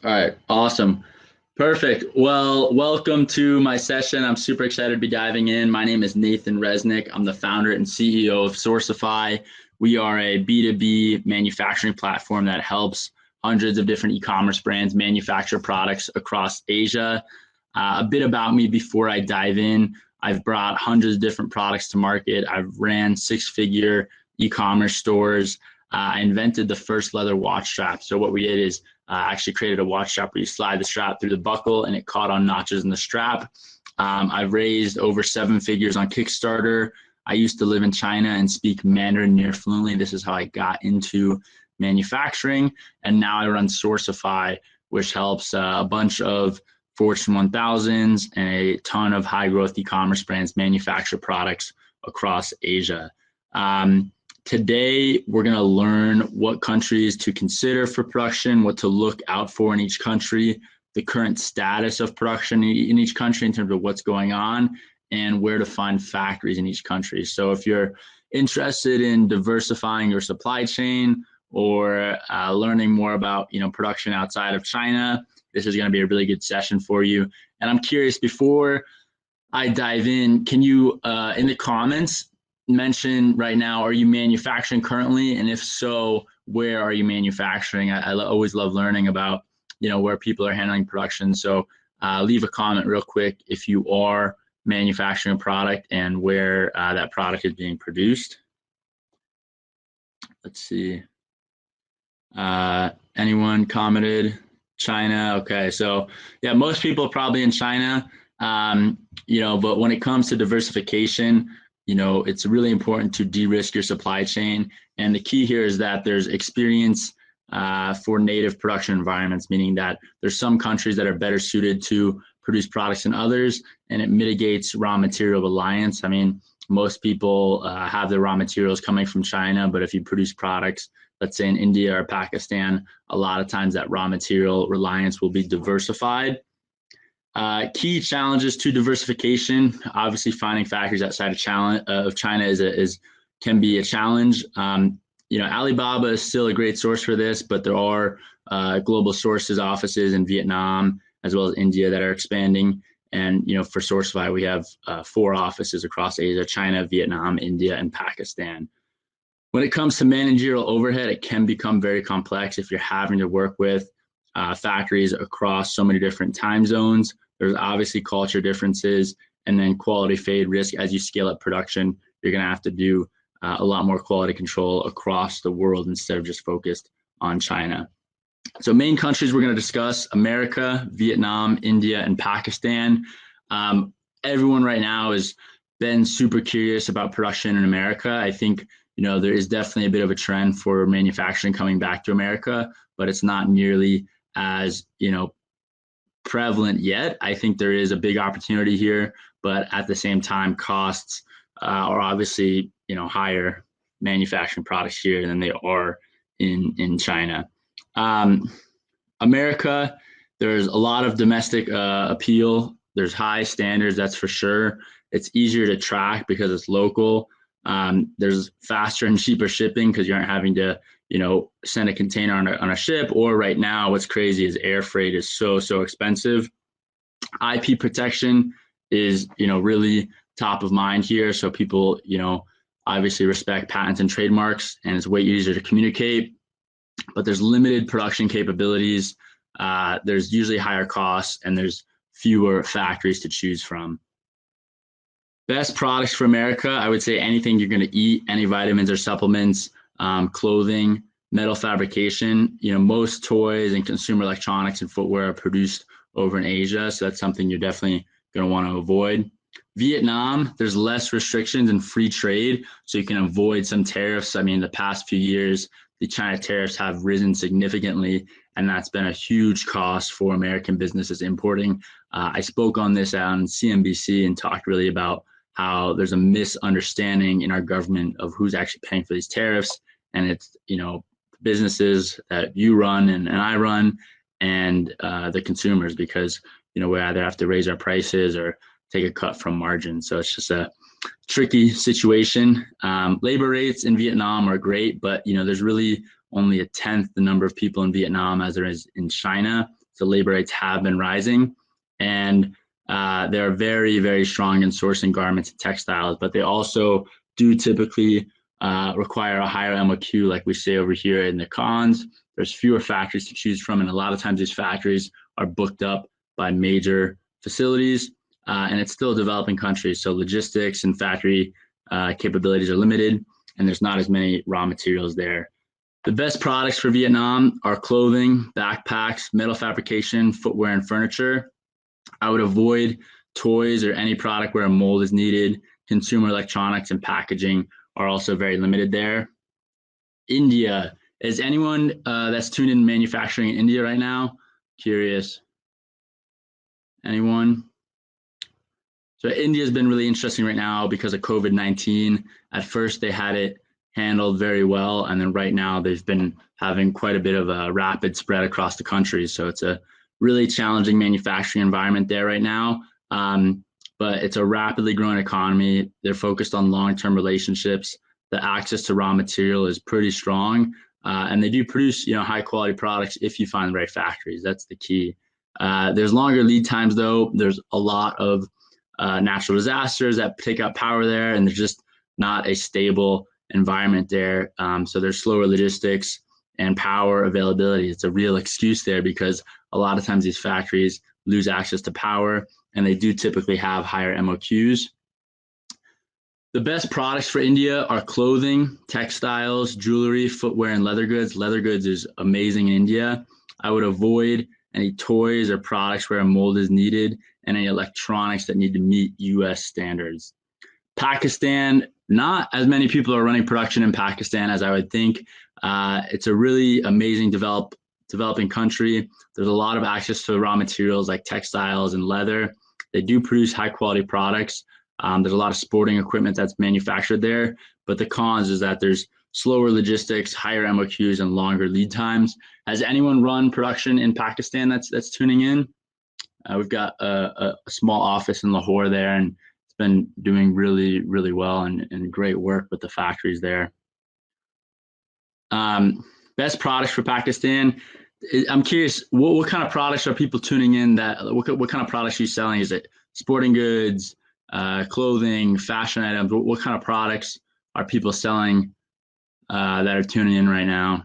All right, awesome. Perfect. Well, welcome to my session. I'm super excited to be diving in. My name is Nathan Resnick. I'm the founder and CEO of Sourcify. We are a B2B manufacturing platform that helps hundreds of different e-commerce brands manufacture products across Asia. A bit about me before I dive in. I've brought hundreds of different products to market. I've ran six-figure e-commerce stores. I invented the first leather watch strap. So what we did is actually created a watch strap where you slide the strap through the buckle and it caught on notches in the strap. I've raised over 7 figures on Kickstarter. I used to live in China and speak Mandarin near fluently. This is how I got into manufacturing. And now I run Sourcify, which helps a bunch of Fortune 1000s and a ton of high growth e-commerce brands manufacture products across Asia. Today, we're going to learn what countries to consider for production, what to look out for in each country, the current status of production in each country in terms of what's going on, and where to find factories in each country. So if you're interested in diversifying your supply chain or learning more about production outside of China, this is going to be a really good session for you. And I'm curious, before I dive in, can you, in the comments, mention right now, are you manufacturing currently? And if so, where are you manufacturing? I always love learning about, where people are handling production. So leave a comment real quick if you are manufacturing a product and where that product is being produced. Let's see. Anyone commented? China. Okay. So yeah, most people are probably in China, but when it comes to diversification, it's really important to de-risk your supply chain. And the key here is that there's experience for native production environments, meaning that there's some countries that are better suited to produce products than others, and it mitigates raw material reliance. I mean, most people have their raw materials coming from China, but if you produce products, let's say in India or Pakistan, a lot of times that raw material reliance will be diversified. Key challenges to diversification, obviously finding factories outside of China can be a challenge. Alibaba is still a great source for this, but there are global sources offices in Vietnam as well as India that are expanding. And for Sourcify, we have 4 offices across Asia: China, Vietnam, India, and Pakistan. When it comes to managerial overhead, it can become very complex if you're having to work with factories across so many different time zones. There's obviously culture differences, and then quality fade risk. As you scale up production, you're going to have to do a lot more quality control across the world instead of just focused on China. So main countries we're going to discuss: America, Vietnam, India, and Pakistan. Everyone right now has been super curious about production in America. I think there is definitely a bit of a trend for manufacturing coming back to America, but it's not nearly as prevalent yet. I think there is a big opportunity here, but at the same time, costs are obviously higher manufacturing products here than they are in China. America, there's a lot of domestic appeal. There's high standards, that's for sure. It's easier to track because it's local. There's faster and cheaper shipping because you aren't having to send a container on a ship. Or right now, what's crazy is air freight is so expensive. IP protection is really top of mind here. So people obviously respect patents and trademarks, and it's way easier to communicate. But there's limited production capabilities. There's usually higher costs, and there's fewer factories to choose from. Best products for America, I would say anything you're going to eat, any vitamins or supplements, clothing, metal fabrication. Most toys and consumer electronics and footwear are produced over in Asia, so that's something you're definitely going to want to avoid. Vietnam, there's less restrictions and free trade, so you can avoid some tariffs. I mean, the past few years, the China tariffs have risen significantly, and that's been a huge cost for American businesses importing. I spoke on this on CNBC and talked really about how there's a misunderstanding in our government of who's actually paying for these tariffs. And it's, businesses that you run and I run, and the consumers, because, we either have to raise our prices or take a cut from margin. So it's just a tricky situation. Labor rates in Vietnam are great, but, there's really only 1/10 the number of people in Vietnam as there is in China. So labor rates have been rising, and they're very, very strong in sourcing garments and textiles, but they also do typically require a higher MOQ, like we say over here in the cons. There's fewer factories to choose from, and a lot of times these factories are booked up by major facilities, and it's still a developing country, so logistics and factory capabilities are limited, and there's not as many raw materials there. The best products for Vietnam are clothing, backpacks, metal fabrication, footwear, and furniture. I would avoid toys or any product where a mold is needed. Consumer electronics and packaging are also very limited there. India. Is anyone that's tuned in manufacturing in India right now? Curious. Anyone? So India has been really interesting right now because of COVID-19. At first, they had it handled very well, and then right now they've been having quite a bit of a rapid spread across the country. So it's a really challenging manufacturing environment there right now. But it's a rapidly growing economy. They're focused on long-term relationships. The access to raw material is pretty strong, and they do produce, high-quality products if you find the right factories. That's the key. There's longer lead times, though. There's a lot of natural disasters that take out power there, and there's just not a stable environment there. So there's slower logistics and power availability. It's a real excuse there because a lot of times these factories lose access to power, and they do typically have higher MOQs. The best products for India are clothing, textiles, jewelry, footwear, and leather goods. Leather goods is amazing in India. I would avoid any toys or products where a mold is needed, and any electronics that need to meet US standards. Pakistan, not as many people are running production in Pakistan as I would think. It's a really amazing developing country. There's a lot of access to raw materials like textiles and leather. They do produce high quality products. There's a lot of sporting equipment that's manufactured there, but the cons is that there's slower logistics, higher MOQs, and longer lead times. Has anyone run production in Pakistan that's tuning in? We've got a small office in Lahore there, and it's been doing really, really well and great work with the factories there. Best products for Pakistan. I'm curious, what kind of products are people tuning in? What kind of products are you selling? Is it sporting goods, clothing, fashion items? What kind of products are people selling that are tuning in right now?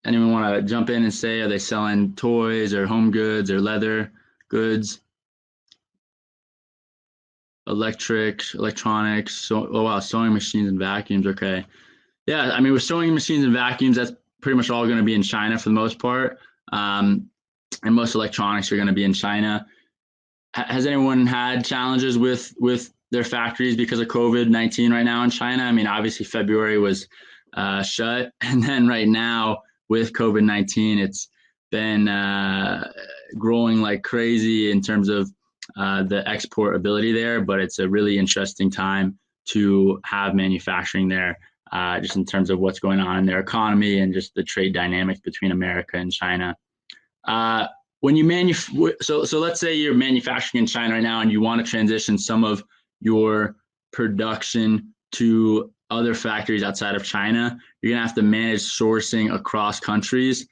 Anyone want to jump in and say, are they selling toys or home goods or leather goods? Electronics, sewing machines and vacuums. Okay. Yeah, I mean, with sewing machines and vacuums, that's pretty much all going to be in China for the most part. And most electronics are going to be in China. Has anyone had challenges with their factories because of COVID-19 right now in China? I mean, obviously February was shut, and then right now with COVID-19, it's been growing like crazy in terms of the export ability there, but it's a really interesting time to have manufacturing there, just in terms of what's going on in their economy and just the trade dynamics between America and China. When you so let's say you're manufacturing in China right now and you want to transition some of your production to other factories outside of China, you're going to have to manage sourcing across countries.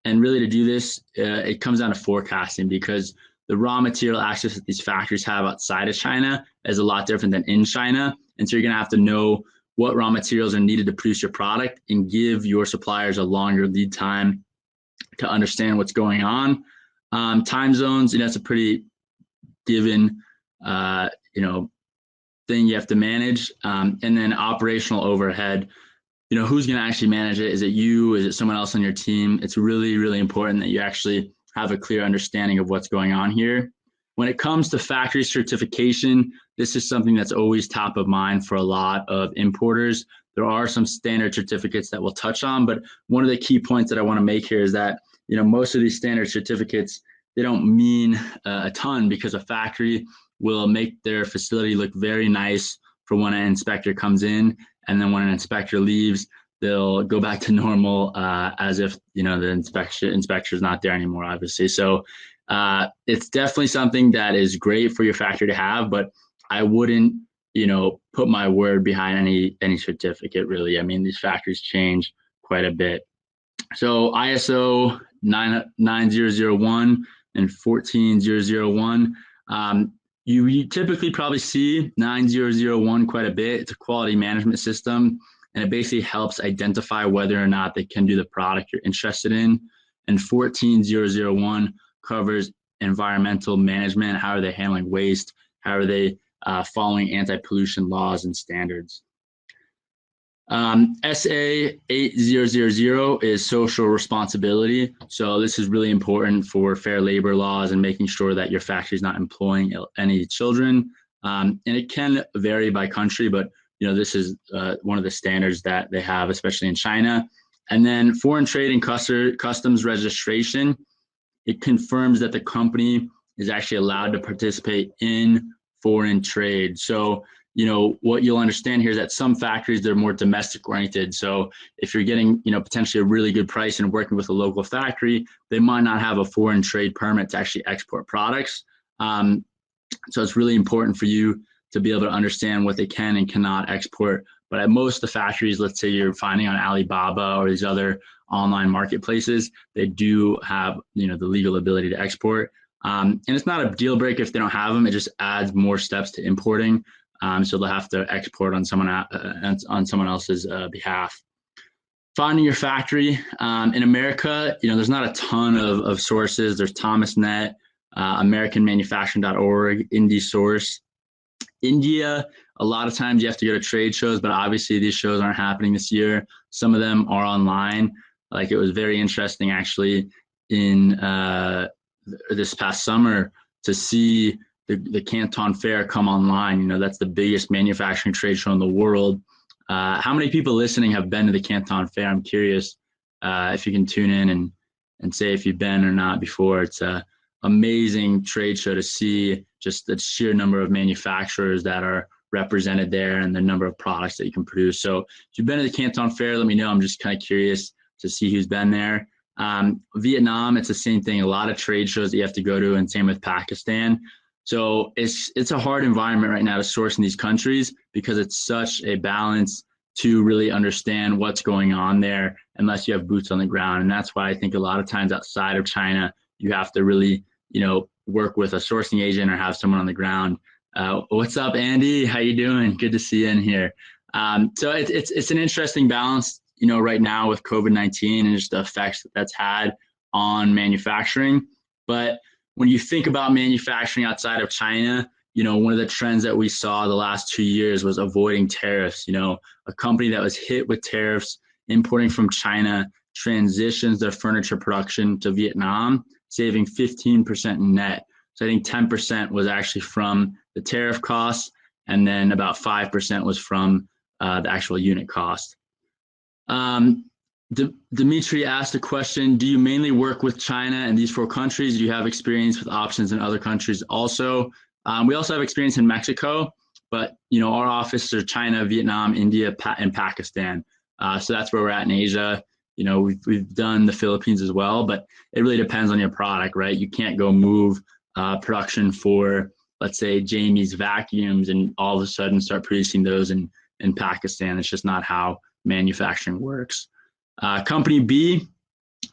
And really to do this, it comes down to forecasting, because the raw material access that these factories have outside of China is a lot different than in China. And so you're going to have to know what raw materials are needed to produce your product and give your suppliers a longer lead time to understand what's going on. Time zones, that's a pretty given, thing you have to manage. And then operational overhead, who's going to actually manage it? Is it you? Is it someone else on your team? It's really, really important that you actually have a clear understanding of what's going on here. When it comes to factory certification, this is something that's always top of mind for a lot of importers. There are some standard certificates that we'll touch on, but one of the key points that I want to make here is that, most of these standard certificates, they don't mean a ton, because a factory will make their facility look very nice for when an inspector comes in, and then when an inspector leaves, they'll go back to normal as if the inspector is not there anymore, obviously. So it's definitely something that is great for your factory to have, but I wouldn't put my word behind any certificate, really. I mean, these factories change quite a bit. So ISO 9001 and 14001. You typically probably see 9001 quite a bit. It's a quality management system, and it basically helps identify whether or not they can do the product you're interested in. And 14001 covers environmental management. How are they handling waste? How are they following anti-pollution laws and standards? SA 8000 is social responsibility. So this is really important for fair labor laws and making sure that your factory is not employing any children. And it can vary by country, but this is one of the standards that they have, especially in China. And then foreign trade and customs registration, it confirms that the company is actually allowed to participate in foreign trade. So what you'll understand here is that some factories, they're more domestic oriented. So if you're getting, potentially a really good price and working with a local factory, they might not have a foreign trade permit to actually export products. So it's really important for you to be able to understand what they can and cannot export. But at most of the factories, let's say you're finding on Alibaba or these other online marketplaces, they do have, the legal ability to export. And it's not a deal breaker if they don't have them. It just adds more steps to importing. So they'll have to export on someone else's behalf. Finding your factory in America, there's not a ton of sources. There's ThomasNet, AmericanManufacturing.org, IndieSource. India, a lot of times you have to go to trade shows, but obviously these shows aren't happening this year. Some of them are online. Like it was very interesting actually in this past summer to see the Canton Fair come online. That's the biggest manufacturing trade show in the world. How many people listening have been to the Canton Fair? I'm curious if you can tune in and say if you've been or not before. It's an amazing trade show to see just the sheer number of manufacturers that are represented there and the number of products that you can produce. So if you've been to the Canton Fair, let me know. I'm just kind of curious to see who's been there. Vietnam, it's the same thing. A lot of trade shows that you have to go to, and same with Pakistan. So it's a hard environment right now to source in these countries because it's such a balance to really understand what's going on there unless you have boots on the ground. And that's why I think a lot of times outside of China, you have to really, work with a sourcing agent or have someone on the ground. What's up, Andy? How you doing? Good to see you in here. So it's an interesting balance, right now with COVID-19 and just the effects that's had on manufacturing. But when you think about manufacturing outside of China, one of the trends that we saw the last 2 years was avoiding tariffs. A company that was hit with tariffs importing from China transitions their furniture production to Vietnam, saving 15% net. So I think 10% was actually from the tariff costs, and then about 5% was from the actual unit cost. Dimitri asked a question, do you mainly work with China and these 4 countries? Do you have experience with options in other countries also? We also have experience in Mexico, but our offices are China, Vietnam, India, and Pakistan. So that's where we're at in Asia. We've done the Philippines as well, but it really depends on your product, right? You can't go move production for, let's say, Jamie's vacuums and all of a sudden start producing those in Pakistan. It's just not how manufacturing works. Company B,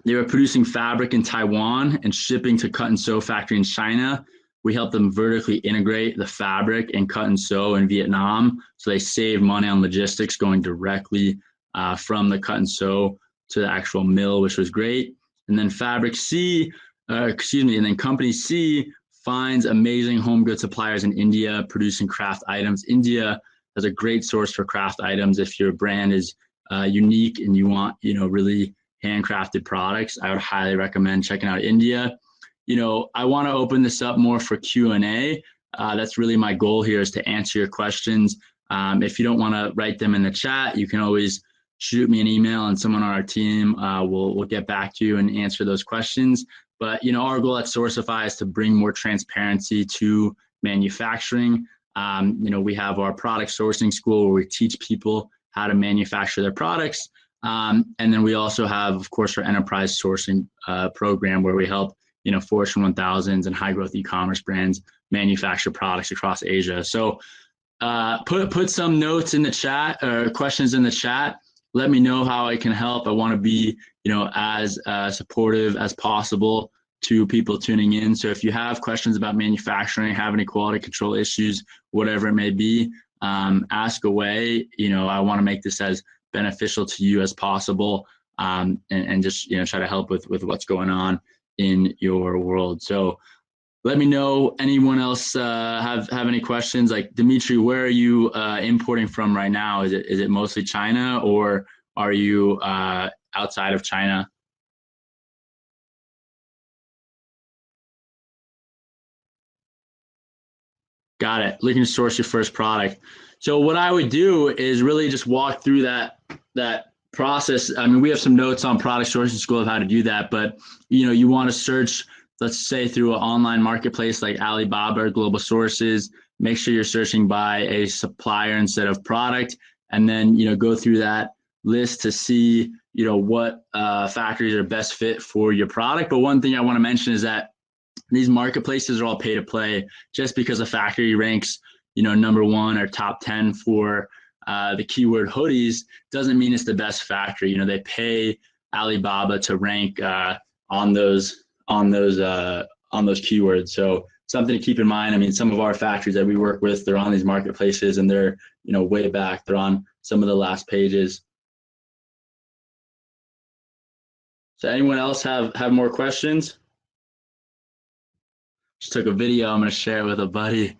they were producing fabric in Taiwan and shipping to cut and sew factory in China. We helped them vertically integrate the fabric and cut and sew in Vietnam. So they saved money on logistics going directly from the cut and sew to the actual mill, which was great. And then Company C finds amazing home good suppliers in India producing craft items. India has a great source for craft items. If your brand is unique and you want, really handcrafted products, I would highly recommend checking out India. I want to open this up more for Q&A. That's really my goal here, is to answer your questions. If you don't want to write them in the chat, you can always shoot me an email and someone on our team will get back to you and answer those questions. But, our goal at Sourcify is to bring more transparency to manufacturing. We have our product sourcing school where we teach people how to manufacture their products. And then we also have, of course, our enterprise sourcing program where we help, Fortune 1000s and high growth e-commerce brands manufacture products across Asia. So put some notes in the chat or questions in the chat. let me know how I can help. I want to be, as supportive as possible to people tuning in. So if you have questions about manufacturing, have any quality control issues, whatever it may be, ask away. I want to make this as beneficial to you as possible, and just try to help with what's going on in your world. So let me know. Anyone else have any questions? Like Dimitri, where are you importing from right now? Is it mostly China, or are you outside of China? Got it. Looking to source your first product. So what I would do is really just walk through that process. I mean, we have some notes on Product Sourcing School of how to do that, but you want to search, let's say, through an online marketplace like Alibaba or Global Sources. Make sure you're searching by a supplier instead of product, and then go through that list to see what factories are best fit for your product. But one thing I want to mention is that these marketplaces are all pay to play. Just because a factory ranks, number 1 or top 10 for the keyword hoodies doesn't mean it's the best factory. They pay Alibaba to rank on those keywords. So something to keep in mind. I mean, some of our factories that we work with, they're on these marketplaces, and they're way back. They're on some of the last pages. So anyone else have more questions? Just took a video. I'm going to share it with a buddy.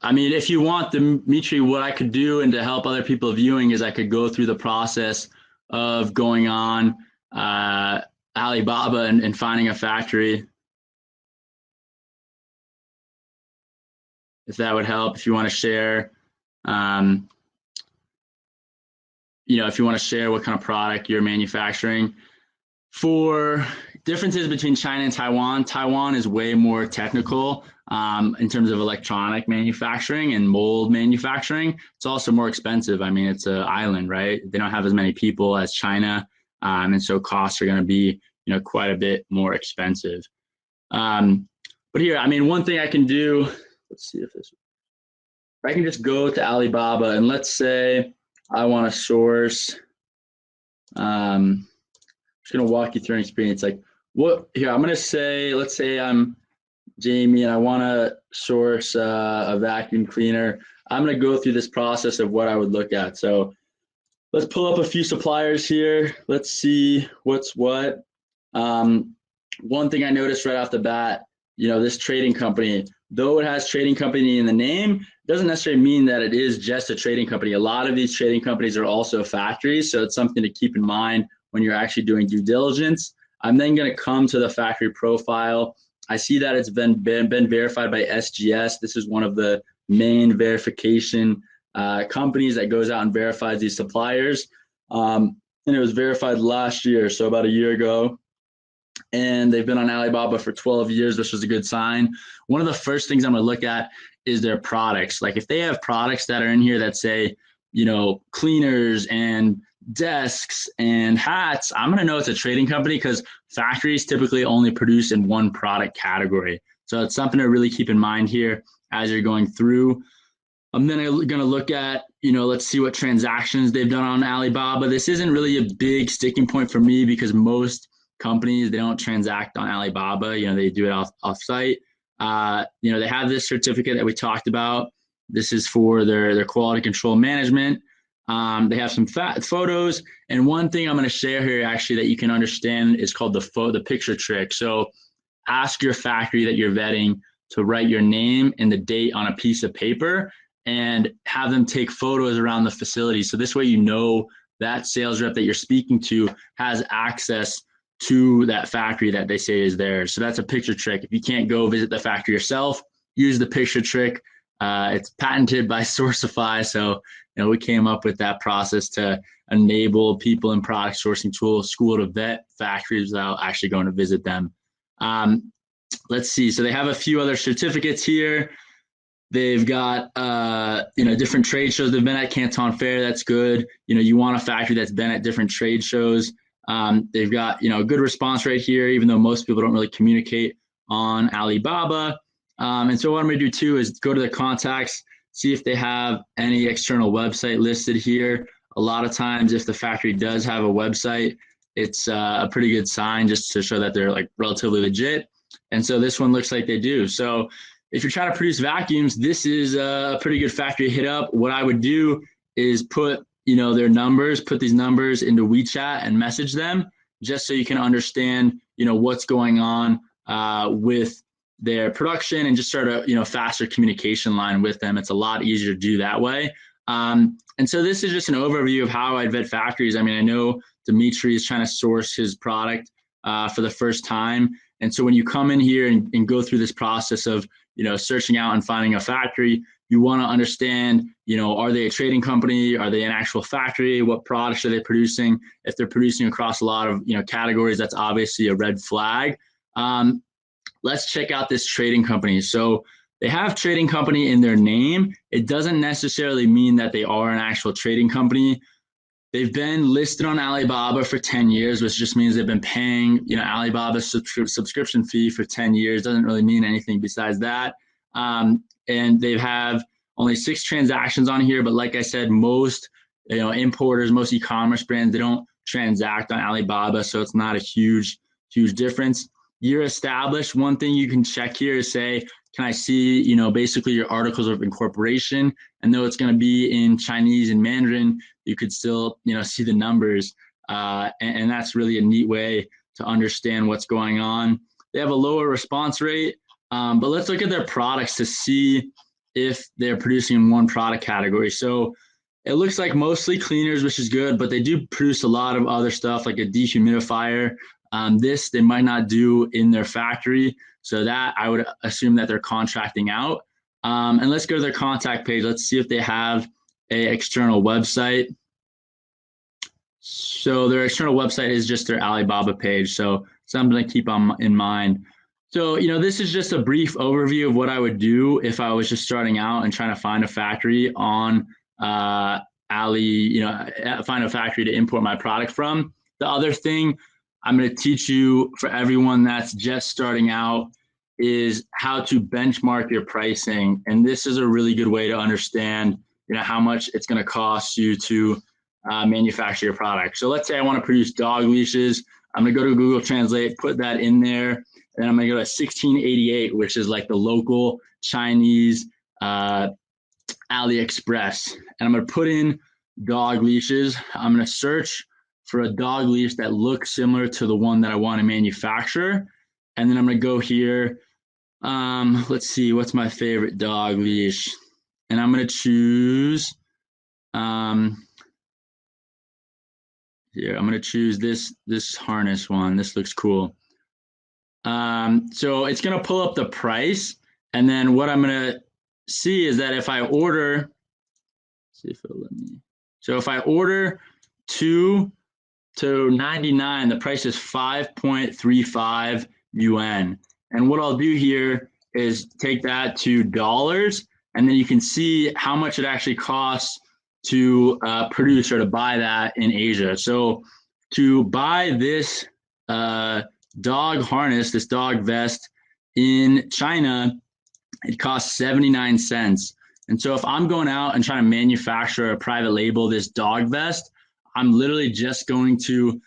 I mean, if you want, Dimitri, what I could do and to help other people viewing is I could go through the process of going on Alibaba and finding a factory. If that would help, if you want to share, if you want to share what kind of product you're manufacturing. For differences between China and Taiwan, Taiwan is way more technical in terms of electronic manufacturing and mold manufacturing. It's also more expensive. I mean, it's an island, right? They don't have as many people as China, and so costs are going to be, quite a bit more expensive. But here, I mean, one thing I can do, let's see if this, I can just go to Alibaba and let's say I want to source, I'm just going to walk you through an experience. Like here, I'm going to say, let's say I'm Jamie and I want to source a vacuum cleaner. I'm going to go through this process of what I would look at. So let's pull up a few suppliers here. Let's see what's what. One thing I noticed right off the bat, this trading company, though it has trading company in the name, doesn't necessarily mean that it is just a trading company. A lot of these trading companies are also factories. So it's something to keep in mind when you're actually doing due diligence. I'm then going to come to the factory profile. I see that it's been verified by SGS. This is one of the main verification companies that goes out and verifies these suppliers. And it was verified last year, so about a year ago. And they've been on Alibaba for 12 years, which was a good sign. One of the first things I'm going to look at is their products. Like if they have products that are in here that say, cleaners and desks and hats, I'm going to know it's a trading company because factories typically only produce in one product category. So it's something to really keep in mind here as you're going through. I'm then going to look at, let's see what transactions they've done on Alibaba. This isn't really a big sticking point for me because most companies, they don't transact on Alibaba. They do it off site. They have this certificate that we talked about. This is for their quality control management. They have some photos. And one thing I'm going to share here actually that you can understand is called the picture trick. So ask your factory that you're vetting to write your name and the date on a piece of paper and have them take photos around the facility. So this way, that sales rep that you're speaking to has access to that factory that they say is there. So that's a picture trick. If you can't go visit the factory yourself, use the picture trick. It's patented by Sourcify. So, we came up with that process to enable people in product sourcing school to vet factories without actually going to visit them. Let's see. So they have a few other certificates here. They've got, different trade shows. They've been at Canton Fair. That's good. You want a factory that's been at different trade shows. They've got, a good response rate here, even though most people don't really communicate on Alibaba. And so what I'm going to do too is go to the contacts, see if they have any external website listed here. A lot of times, if the factory does have a website, it's a pretty good sign just to show that they're like relatively legit. And so this one looks like they do. So if you're trying to produce vacuums, this is a pretty good factory to hit up. What I would do is put, their numbers, put these numbers into WeChat and message them just so you can understand, what's going on with their production and just start a, faster communication line with them. It's a lot easier to do that way. And so this is just an overview of how I'd vet factories. I mean, I know Dimitri is trying to source his product for the first time. And so when you come in here and go through this process of, searching out and finding a factory, you want to understand, are they a trading company? Are they an actual factory? What products are they producing? If they're producing across a lot of, categories, that's obviously a red flag. Let's check out this trading company. So they have trading company in their name. It doesn't necessarily mean that they are an actual trading company. They've been listed on Alibaba for 10 years, which just means they've been paying, Alibaba's subscription fee for 10 years. Doesn't really mean anything besides that. And they have only 6 transactions on here. But like I said, most, importers, most e-commerce brands, they don't transact on Alibaba. So it's not a huge difference. Year established. One thing you can check here is say, can I see, basically your articles of incorporation? And though it's going to be in Chinese and Mandarin, you could still, see the numbers. And that's really a neat way to understand what's going on. They have a lower response rate, but let's look at their products to see if they're producing in one product category. So it looks like mostly cleaners, which is good, but they do produce a lot of other stuff like a dehumidifier. This they might not do in their factory. So that I would assume that they're contracting out. And let's go to their contact page. Let's see if they have an external website. So their external website is just their Alibaba page. So something to keep in mind. So, this is just a brief overview of what I would do if I was just starting out and trying to find a factory on find a factory to import my product from. The other thing I'm going to teach you for everyone that's just starting out is how to benchmark your pricing. And this is a really good way to understand, how much it's going to cost you to manufacture your product. So let's say I want to produce dog leashes. I'm going to go to Google Translate, put that in there, and then I'm going to go to 1688, which is like the local Chinese AliExpress. And I'm going to put in dog leashes. I'm going to search for a dog leash that looks similar to the one that I want to manufacture. And then I'm going to go here. Let's see, what's my favorite dog leash? And I'm going to choose, here, I'm going to choose this harness one. This looks cool. So it's going to pull up the price. And then what I'm going to see is that if I order, see if it'll let me. So if I order 2 to 99, the price is 5.35 yuan. And what I'll do here is take that to dollars, and then you can see how much it actually costs to produce or to buy that in Asia. So to buy this dog harness, this dog vest in China, it costs 79 cents. And so if I'm going out and trying to manufacture a private label, this dog vest, I'm literally just going to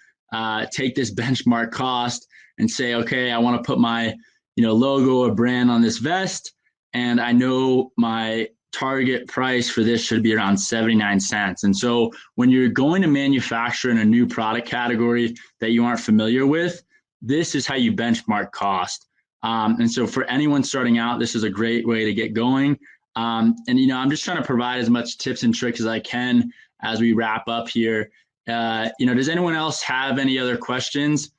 take this benchmark cost and say, okay, I want to put my logo or brand on this vest, and I know my target price for this should be around 79 cents. And so when you're going to manufacture in a new product category that you aren't familiar with, this is how you benchmark cost. And so for anyone starting out, this is a great way to get going. And I'm just trying to provide as much tips and tricks as I can as we wrap up here. Does anyone else have any other questions?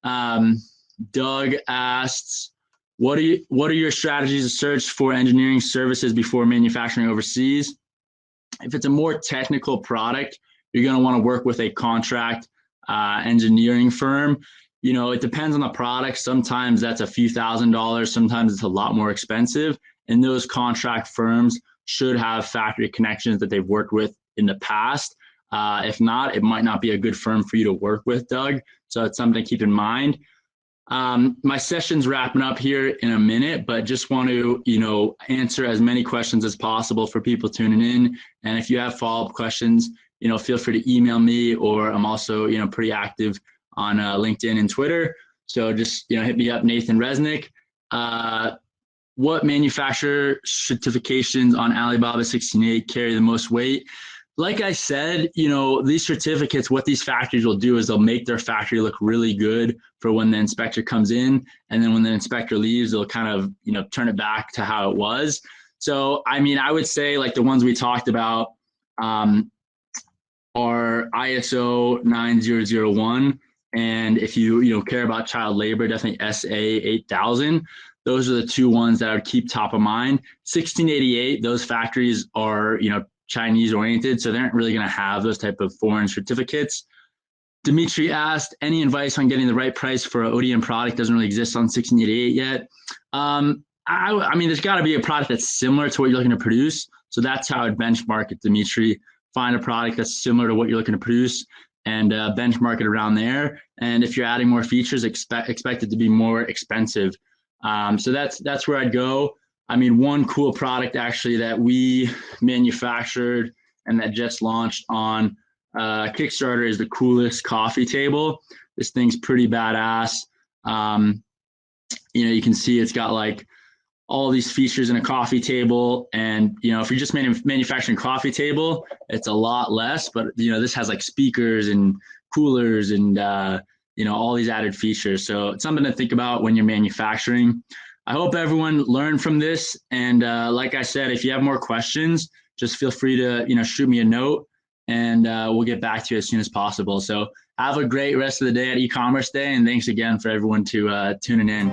Doug asks, what are your strategies to search for engineering services before manufacturing overseas? If it's a more technical product, you're going to want to work with a contract engineering firm. It depends on the product. Sometimes that's a few $1,000s. Sometimes it's a lot more expensive. And those contract firms should have factory connections that they've worked with in the past. If not, it might not be a good firm for you to work with, Doug. So it's something to keep in mind. My session's wrapping up here in a minute, but just want to, answer as many questions as possible for people tuning in. And if you have follow-up questions, feel free to email me, or I'm also, pretty active on LinkedIn and Twitter. So just, hit me up, Nathan Resnick. What manufacturer certifications on Alibaba 1688 carry the most weight? Like I said, these certificates, what these factories will do is they'll make their factory look really good for when the inspector comes in. And then when the inspector leaves, they'll kind of, turn it back to how it was. So, I would say like the ones we talked about are ISO 9001. And if you care about child labor, definitely SA 8000. Those are the two ones that I would keep top of mind. 1688, those factories are, Chinese oriented, so they aren't really going to have those type of foreign certificates. Dimitri asked, any advice on getting the right price for an ODM product? Doesn't really exist on 1688 yet. There's got to be a product that's similar to what you're looking to produce. So that's how I'd benchmark it, Dimitri. Find a product that's similar to what you're looking to produce and benchmark it around there. And if you're adding more features, expect it to be more expensive. So that's where I'd go. One cool product actually that we manufactured and that just launched on Kickstarter is the coolest coffee table. This thing's pretty badass. You can see it's got like all these features in a coffee table, and if you're just manufacturing coffee table, it's a lot less. But this has like speakers and coolers and all these added features. So it's something to think about when you're manufacturing. I hope everyone learned from this. And like I said, if you have more questions, just feel free to, shoot me a note, and we'll get back to you as soon as possible. So have a great rest of the day at e-commerce day. And thanks again for everyone to tuning in.